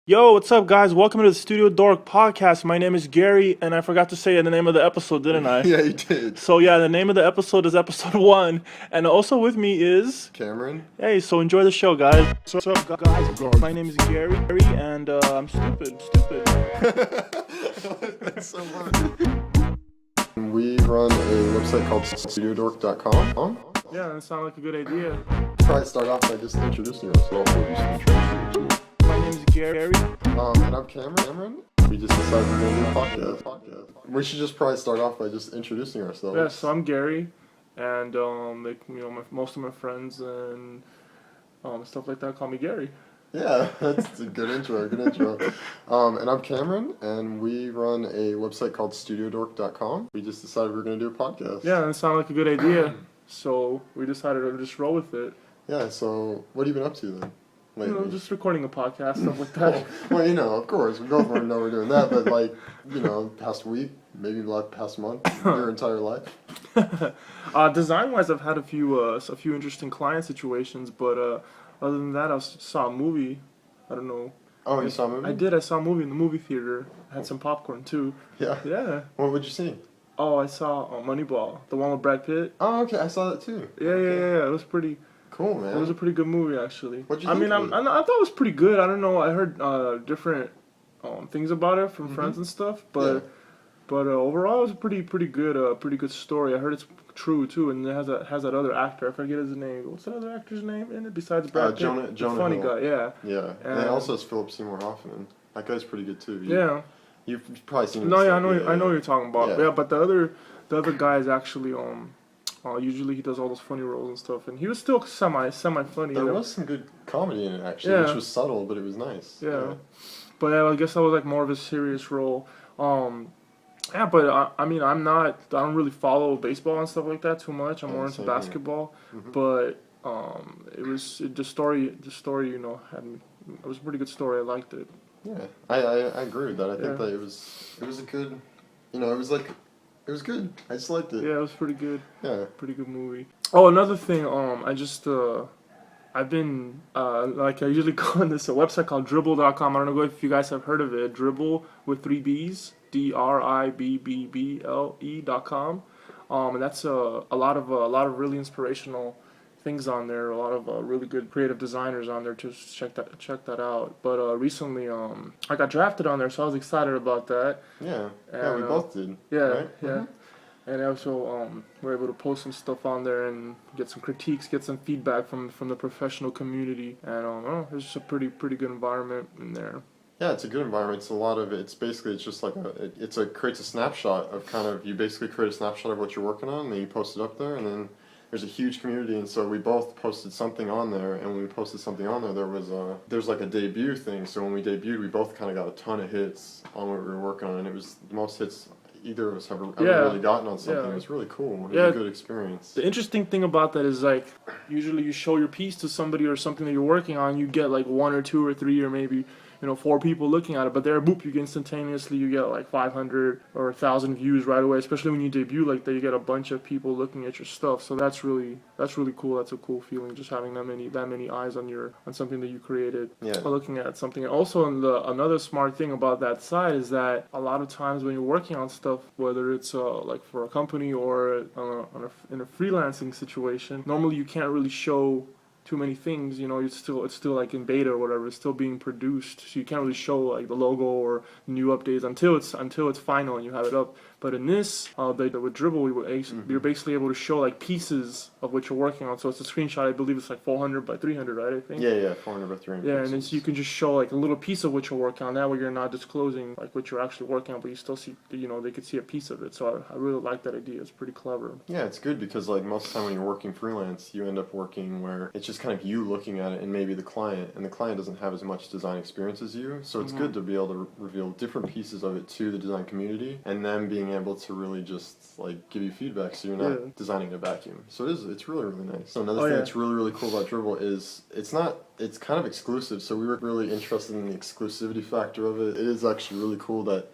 Yo, what's up, guys? Welcome to the StudioDork Podcast. My name is Gary, and I forgot to say the name of the episode, didn't I? Yeah, you did. So, yeah, the name of the episode is episode 1, and also with me is... Cameron? Hey, so enjoy the show, guys. What's up, guys? My name is Gary, and I'm stupid. That's so funny. We run a website called StudioDork.com. Yeah, that sounds like a good idea. Try to start off by just introducing yourself. My name is Gary. And I'm Cameron. We just decided we're going to do a podcast. We should just probably start off by just introducing ourselves. Yeah, so I'm Gary, and most of my friends and stuff like that call me Gary. Yeah, that's a good intro. And I'm Cameron, and we run a website called StudioDork.com. We just decided we were going to do a podcast. Yeah, that sounded like a good idea. So we decided to just roll with it. Yeah, so what have you been up to then? Lately? Just recording a podcast, stuff like that. Well, of course, we both know we're doing that, but past week, maybe past month, your entire life. Design-wise, I've had a few interesting client situations, but other than that, I saw a movie. I don't know. Oh, you saw a movie? I did. I saw a movie in the movie theater. I had some popcorn too. Yeah. Yeah. What would you see? Oh, I saw Moneyball, the one with Brad Pitt. Oh, okay, I saw that too. Yeah. It was pretty. Cool, man. It was a pretty good movie, actually. What'd you think? I thought it was pretty good. I don't know. I heard different things about it from friends and stuff, but overall, it was a pretty good story. I heard it's true too, and it has that other actor. I forget his name. What's that other actor's name in it besides Brad Pitt? Jonah the funny Hill. guy. Yeah. Yeah, and it also has Philip Seymour Hoffman. That guy's pretty good too. Yeah. You've probably seen him. No, yeah, I know what you're talking about. Yeah. Yeah, but the other guy is actually usually he does all those funny roles and stuff, and he was still semi funny. There was some good comedy in it actually, which was subtle, but it was nice. Yeah. But I guess that was like more of a serious role. Yeah, but I don't really follow baseball and stuff like that too much. I'm more into basketball. But the story it was a pretty good story. I liked it. Yeah, I agree with that. I think that it was a good, it was good. I just liked it. Yeah, it was pretty good. Yeah. Pretty good movie. Oh, another thing, I've been, I usually go on this website called Dribbble.com. I don't know if you guys have heard of it. Dribbble with 3 B's, DRIBBBLE.com. And that's a lot of really inspirational things on there. A lot of really good creative designers on there. Just check that out. But recently, I got drafted on there, so I was excited about that. Yeah, we both did. Yeah, right? yeah. And also, we're able to post some stuff on there and get some critiques, get some feedback from the professional community. And it's just a pretty good environment in there. Yeah, it's a good environment. It's just like creates a snapshot of you basically create a snapshot of what you're working on, and then you post it up there, and then there's a huge community, and so we both posted something on there, and when we posted something on there, there's like a debut thing, so when we debuted, we both kind of got a ton of hits on what we were working on, and it was the most hits either of us have ever really gotten on something. It was really cool. It was a good experience. The interesting thing about that is, like, usually you show your piece to somebody or something that you're working on, you get like 1 or 2 or 3 or maybe 4 people looking at it, but there, boop, you get 500 or 1,000 views right away. Especially when you debut like that, you get a bunch of people looking at your stuff. So that's really cool. That's a cool feeling, just having that many eyes on something that you created. Yeah. Looking at something. And also, another smart thing about that side is that a lot of times when you're working on stuff, whether it's like for a company or in a freelancing situation, normally you can't really show too many things, it's still like in beta or whatever, it's still being produced, so you can't really show like the logo or new updates until it's final and you have it up. But in this, with Dribbble, you're basically able to show like pieces of what you're working on. So it's a screenshot, I believe it's like 400 by 300, right? I think. Yeah, 400 by 300. Yeah, and then so you can just show like a little piece of what you're working on. That way you're not disclosing like what you're actually working on, but you still see, they could see a piece of it. So I really like that idea. It's pretty clever. Yeah, it's good because like most of the time when you're working freelance, you end up working where it's just kind of you looking at it and maybe the client doesn't have as much design experience as you. So it's good to be able to reveal different pieces of it to the design community, and then being able to really just like give you feedback, so you're not designing in a vacuum. So it's really nice. So another thing that's really cool about Dribbble is it's kind of exclusive. So we were really interested in the exclusivity factor of it. It is actually really cool that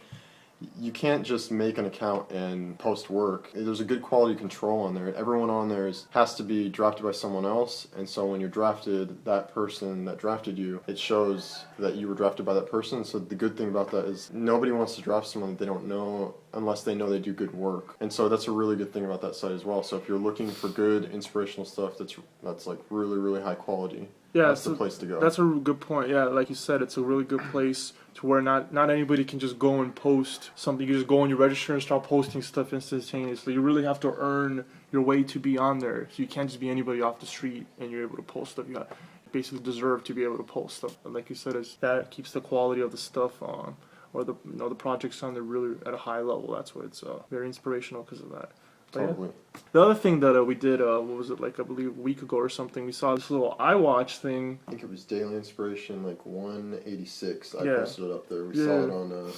you can't just make an account and post work. There's a good quality control on there. Everyone on there has to be drafted by someone else, and so when you're drafted, that person that drafted you, it shows that you were drafted by that person. So the good thing about that is nobody wants to draft someone that they don't know unless they know they do good work. And so that's a really good thing about that site as well. So if you're looking for good inspirational stuff that's like really, really high quality, that's the place to go. That's a good point. Yeah, like you said, it's a really good place to where not anybody can just go and post something. You just go and you register and start posting stuff instantaneously. You really have to earn your way to be on there. So you can't just be anybody off the street and you're able to post stuff. You basically deserve to be able to post stuff. And like you said, that keeps the quality of the stuff on, or the projects on there really at a high level. That's why it's very inspirational because of that. Totally. Yeah. The other thing that we did, what was it, like I believe a week ago or something, we saw this little Iwatch thing. I think it was Daily Inspiration, like 186. I posted it up there. We saw it on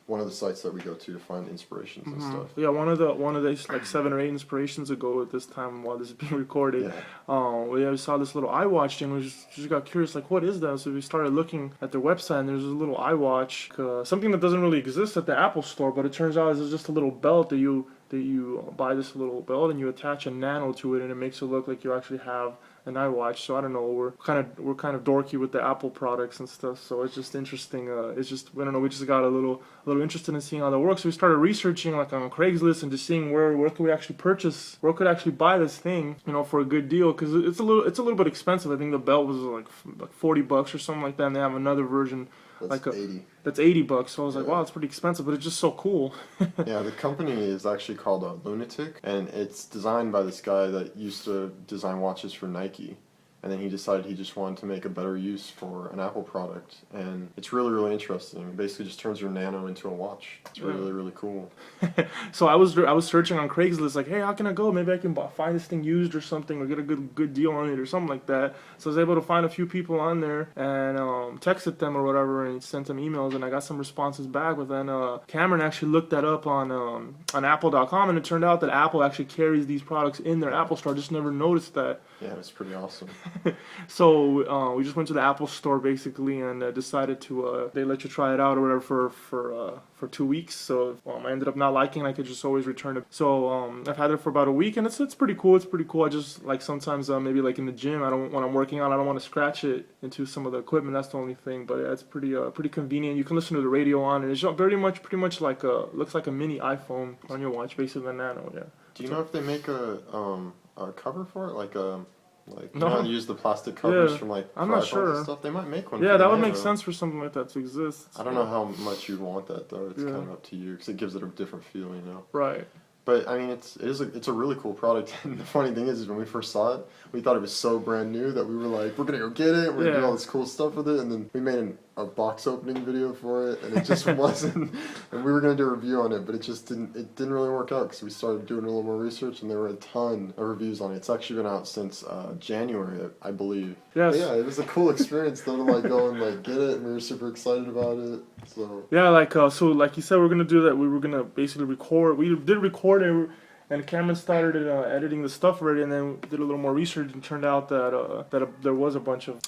one of the sites that we go to find inspirations and stuff. Yeah, one of these like 7 or 8 inspirations ago at this time while this is being recorded. We saw this little iWatch thing. We just got curious, like, what is that? So we started looking at their website, and there's a little iWatch, something that doesn't really exist at the Apple Store, but it turns out it's just a little belt that you buy this little belt and you attach a nano to it, and it makes it look like you actually have an iWatch. So I don't know, we're kind of dorky with the Apple products and stuff. So it's just interesting. It's just, I don't know, we just got a little interested in seeing how that works. So we started researching like on Craigslist and just seeing where could we actually purchase, where could actually buy this thing, for a good deal, because it's a little bit expensive. I think the belt was like $40 or something like that, and they have another version. That's 80. That's $80. So I was like, wow, it's pretty expensive, but it's just so cool. Yeah, the company is actually called LunaTik, and it's designed by this guy that used to design watches for Nike. And then he decided he just wanted to make a better use for an Apple product. And it's really, really interesting. It basically just turns your nano into a watch. It's really, really cool. So I was searching on Craigslist, like, hey, how can I go? Maybe I can find this thing used or something, or get a good deal on it or something like that. So I was able to find a few people on there and texted them or whatever and sent them emails, and I got some responses back. But then Cameron actually looked that up on Apple.com, and it turned out that Apple actually carries these products in their Apple Store. I just never noticed that. Yeah, it was pretty awesome. So we just went to the Apple Store basically and decided to they let you try it out or whatever for 2 weeks. So I ended up not liking it. I could just always return it. So I've had it for about a week, and it's pretty cool. It's pretty cool. I just like sometimes maybe like in the gym, when I'm working out, I don't want to scratch it into some of the equipment. That's the only thing. But it's pretty convenient. You can listen to the radio on, and it's pretty much like looks like a mini iPhone on your watch, basically a nano. Yeah. Do you know if they make a cover for it, like you know how they use the plastic covers from like I'm not sure and stuff? They might make one. Yeah, that would make sense for something like that to exist. I don't know how much you'd want that though. It's kind of up to you because it gives it a different feel, Right. But I mean, it's a really cool product. And the funny thing is when we first saw it, we thought it was so brand new that we were like, we're gonna go get it. We're gonna do all this cool stuff with it. And then we made a box opening video for it, and it just wasn't. And we were gonna do a review on it, but it didn't really work out because we started doing a little more research, and there were a ton of reviews on it. It's actually been out since January, I believe. Yes. But yeah, it was a cool experience though to like go and like get it, and we were super excited about it. So yeah, like like you said, we're gonna do that. We were gonna basically record. We did record it. And Cameron started editing the stuff already, and then did a little more research, and turned out that there was a bunch of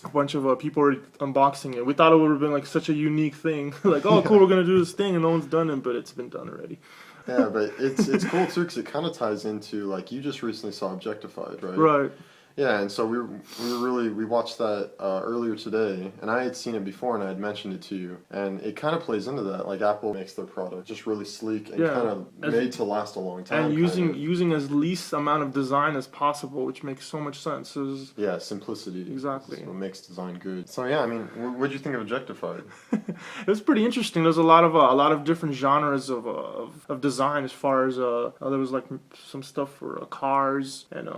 people already unboxing it. We thought it would have been like such a unique thing, like, oh cool, we're gonna do this thing, and no one's done it, but it's been done already. Yeah, but it's cool too because it kind of ties into like you just recently saw Objectified, right? Right. Yeah, and so we watched that earlier today, and I had seen it before, and I had mentioned it to you, and it kind of plays into that. Like Apple makes their product just really sleek and kind of made to last a long time, and using as least amount of design as possible, which makes so much sense. Yeah, simplicity. Exactly. Is what makes design good. So yeah, I mean, what did you think of Objectified? It was pretty interesting. There's a lot of different genres of design. As far as there was like some stuff for cars and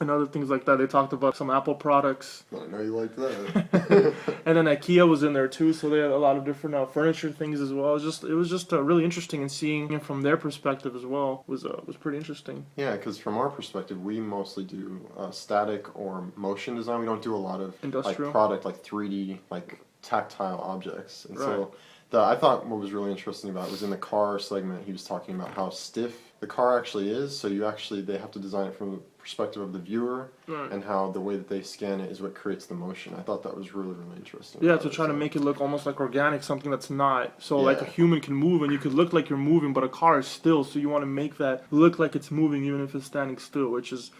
other things like that. They talked about some Apple products. I know you like that. And then IKEA was in there too, so they had a lot of different furniture things as well. It was just really interesting, and seeing it from their perspective as well was pretty interesting. Yeah, because from our perspective, we mostly do static or motion design. We don't do a lot of industrial, like product, like 3D, like tactile objects. And so I thought what was really interesting about it was in the car segment, he was talking about how stiff the car actually is. So they have to design it perspective of the viewer, Right. and how the way that they scan it is what creates the motion. I thought that was really, really interesting. Yeah, to try to make it look almost like organic, something that's not. So like a Yeah. human can move and you could look like you're moving, but a car is still. So you want to make that look like it's moving even if it's standing still, which is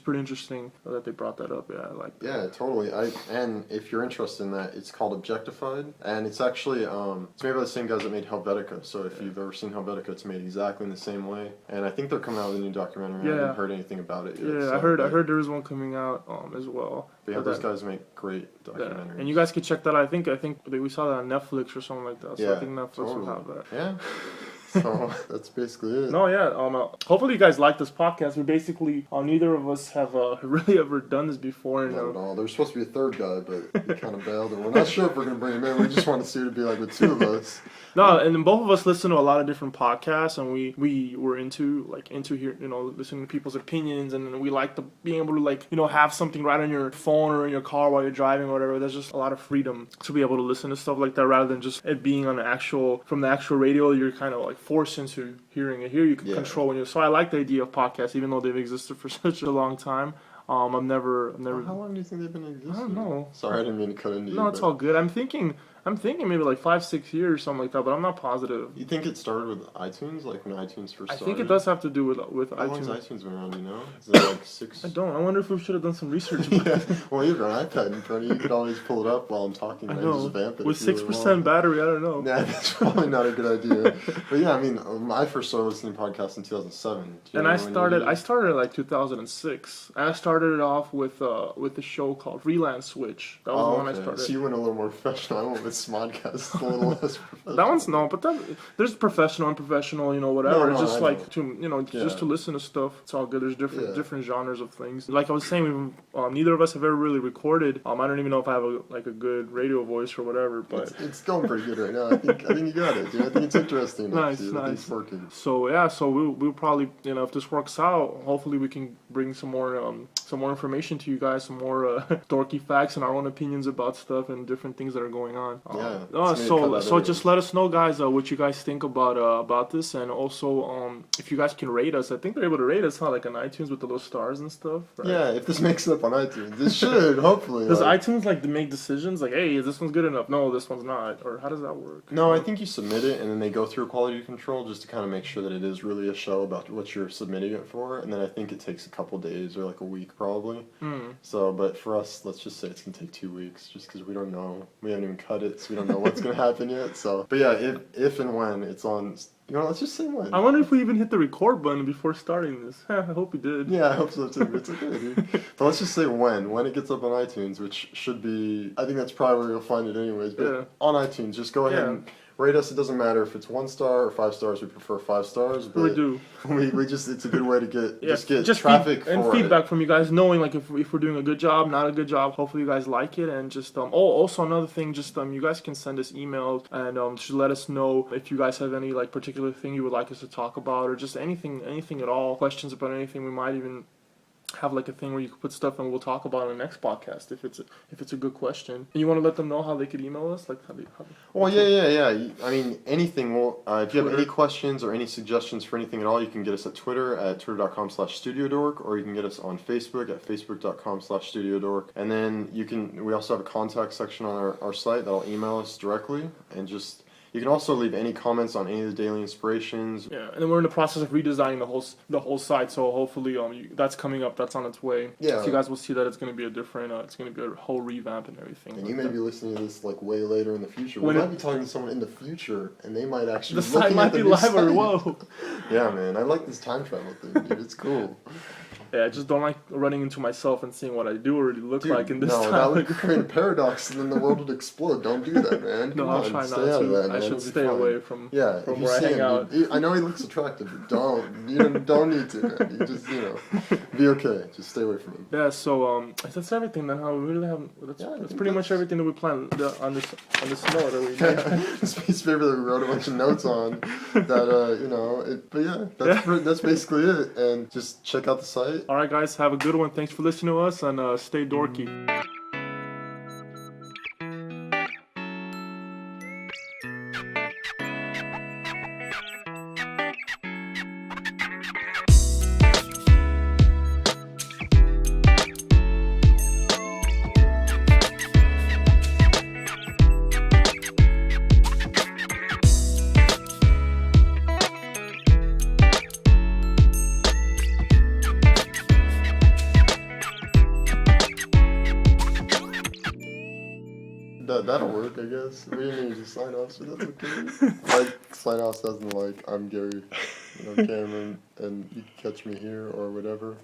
pretty interesting that they brought that up. Yeah, I like that. Yeah, totally. And if you're interested in that, it's called Objectified, and it's actually it's made by the same guys that made Helvetica. So if you've ever seen Helvetica, it's made exactly in the same way. And I think they're coming out with a new documentary. Yeah. I haven't heard anything about it yet. Yeah, so, I heard there is one coming out as well. But yeah, But those that- guys make great documentaries. Yeah. And you guys could check that out. I think we saw that on Netflix or something like that. So I think Netflix will have that. Yeah. So that's basically it. No, yeah. Hopefully you guys like this podcast. We basically, neither of us have really ever done this before. You Not know. at all. There's supposed to be a third guy, but he kind of bailed, and we're not sure if we're gonna bring him in. We just want to see what it'd be like with two of us. No, and then both of us listen to a lot of different podcasts, and we were into here, listening to people's opinions, and then we like being able to have something right on your phone or in your car while you're driving or whatever. There's just a lot of freedom to be able to listen to stuff like that rather than just it being on from the actual radio. You're kind of like forced into hearing it. Here you can control when you. So I like the idea of podcasts, even though they've existed for such a long time. I've never. How long do you think they've been existing? I don't know. Sorry, I didn't mean to cut into you. No, it's all good. I'm thinking maybe like 5-6 years or something like that, but I'm not positive. You think it started with iTunes, like when iTunes first started? I think it does have to do with How iTunes. long has iTunes been around, do you know? Is it like 6? I don't. I wonder if we should have done some research. Yeah. Well, you've got an iPad in front of you. You could always pull it up while I'm talking. I And know. just vamp it With if you really 6% want. battery, I don't know. Yeah, that's probably not a good idea. But yeah, I mean, I first started listening to podcasts in 2007. Do you And know I when you started did? like 2006. And I started it off with a show called Freelance Switch. That was the one I started. So you went a little more professional. I went with Smodcast, a little less professional. That one's no, but there's professional, unprofessional, whatever. No, just I like know. to just to listen to stuff. It's all good. There's different genres of things. Like I was saying, neither of us have ever really recorded. I don't even know if I have a good radio voice or whatever, but It's going pretty good right now. I think you got it, dude. I think it's interesting. Nice, actually. nice. It's working. So yeah, so we'll probably if this works out, hopefully we can bring some more information to you guys, some more dorky facts and our own opinions about stuff and different things that are going on. So just let us know, guys, what you guys think about this, and also if you guys can rate us. I think they're able to rate us, like on iTunes with the little stars and stuff. Right? Yeah, if this makes it up on iTunes, it should hopefully. Does iTunes make decisions like, hey, this one's good enough? No, this one's not, or how does that work? No, I think you submit it and then they go through quality control just to kind of make sure that it is really a show about what you're submitting it for, and then I think it takes a couple days or like a week probably. So, but for us, let's just say it's gonna take 2 weeks, just because we don't know. We haven't even cut it, so we don't know what's gonna happen yet. So, but yeah, if and when it's on. Let's just say when. I wonder if we even hit the record button before starting this. I hope we did. Yeah, I hope so too. It's okay, dude. But let's just say when it gets up on iTunes, which should be, I think that's probably where you'll find it anyways. But on iTunes, just go ahead and rate us. It doesn't matter if it's 1 star or 5 stars. We prefer 5 stars. But we do. We just, it's a good way to get traffic and for feedback it. from you guys, knowing like if we're doing a good job, not a good job. Hopefully you guys like it, and just also another thing, just you guys can send us emails and just let us know if you guys have any like particular thing you would like us to talk about, or just anything at all, questions about anything. We might even have like a thing where you can put stuff and we'll talk about it in the next podcast if it's a good question. And you want to let them know how they could email us, like Well, yeah. I mean, anything. Well, if you have any questions or any suggestions for anything at all, you can get us at Twitter at twitter.com/StudioDork, or you can get us on Facebook at facebook.com/StudioDork. And then we also have a contact section on our site that'll email us directly, and just. You can also leave any comments on any of the daily inspirations. Yeah, and then we're in the process of redesigning the whole site, so hopefully that's coming up. That's on its way. Yeah. So you guys will see that it's going to be a different. It's going to be a whole revamp and everything. And you may be listening to this like way later in the future. We might be talking to someone in the future, and they might actually. The site might be live or whoa. Yeah, man, I like this time travel thing, dude. It's cool. Yeah, I just don't like running into myself and seeing what I do already look like in this time. No, that would create a paradox, and then the world would explode. Don't do that, man. No, I'll try not to. I should stay away from where I hang out. I know he looks attractive, but don't need to, man. You just, be okay. Just stay away from him. Yeah, so that's everything then. How we really haven't. That's pretty much everything that we planned on this note that we made. This piece of paper that we wrote a bunch of notes on. But yeah, that's basically it. And just check out the site. Alright guys, have a good one. Thanks for listening to us, and stay dorky. I guess. We didn't even do sign-offs, so that's okay. Like, sign-offs doesn't like, I'm Gary, Cameron, and you can catch me here or whatever.